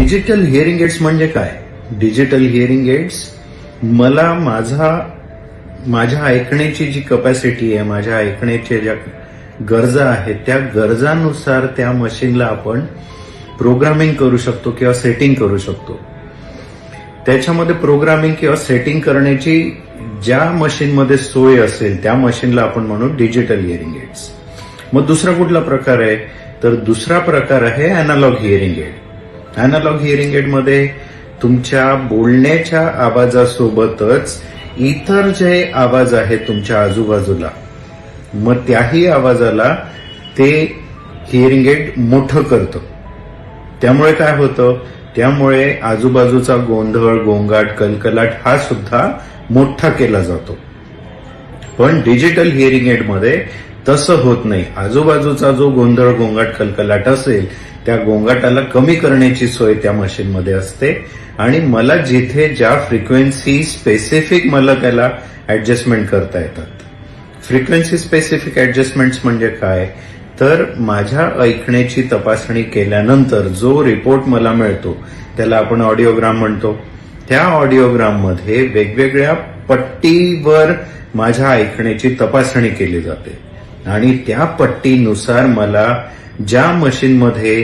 Digital hearing AIDS म्हणजे काय? Digital hearing AIDS मला माझ्या ऐकण्याची जी कपॅसिटी आहे, माझ्या ऐकण्याच्या ज्या गरजा आहेत, त्या गरजानुसार त्या मशीनला आपण प्रोग्रामिंग करू शकतो किंवा सेटिंग करू शकतो. त्याच्यामध्ये प्रोग्रामिंग किंवा सेटिंग करण्याची ज्या मशीनमध्ये सोय असेल त्या मशीनला आपण म्हणू डिजिटल हिअरिंग एड्स. मग दुसरा कुठला प्रकार आहे? तर दुसरा प्रकार आहे analog hearing aid. Analog hearing aid मध्ये तुमच्या बोलण्याच्या आवाजासोबतच इतर जे आवाज आहेत तुमच्या आजूबाजूला, मग त्याही आवाजाला ते हिअरिंग एड मोठं करतं. त्यामुळे काय होतं? त्यामुळे आजूबाजूचा गोंधळ, गोंगाट, कलकलाट हा सुद्धा मोठा केला जातो. पण डिजिटल हिअरिंग एड मध्ये तसं होत नाही. आजूबाजूचा जो गोंधळ, गोंगाट, कलकलाट असेल त्या गोंगाटाला कमी करण्याची सोय त्या मशीनमध्ये असते आणि मला जिथे ज्या फ्रिक्वेन्सी स्पेसिफिक मला त्याला ऍडजस्टमेंट करता येतात. फ्रिक्वेन्सी स्पेसिफिक ऍडजस्टमेंट्स म्हणजे काय? तर माझ्या ऐकण्याची तपासणी केल्यानंतर जो रिपोर्ट मला मिळतो त्याला आपण ऑडिओग्राम म्हणतो. त्या ऑडिओग्राम मध्ये वेगवेगळ्या पट्टीवर माझ्या ऐकण्याची तपासणी केली जाते आणि त्या पट्टीनुसार मला ज्या मशीनमध्ये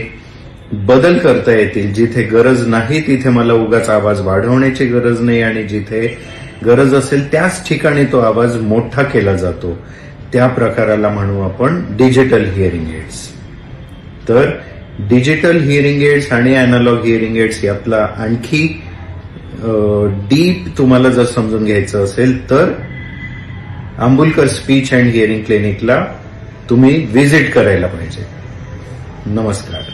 बदल करता येतील, जिथे गरज नाही तिथे मला उगाच आवाज वाढवण्याची गरज नाही आणि जिथे गरज असेल त्याच ठिकाणी तो आवाज मोठा केला जातो, त्या प्रकाराला म्हणू आपण डिजिटल हिअरिंग एड्स. तर डिजिटल हिअरिंग एड्स आणि अॅनालॉग हिअरिंग एड्स यातला आणखी डीप तुम्हाला जर समजून घ्यायचं असेल तर आंबुलकर स्पीच अँड हिअरिंग क्लिनिकला तुम्ही व्हिजिट करायला पाहिजे. नमस्कार.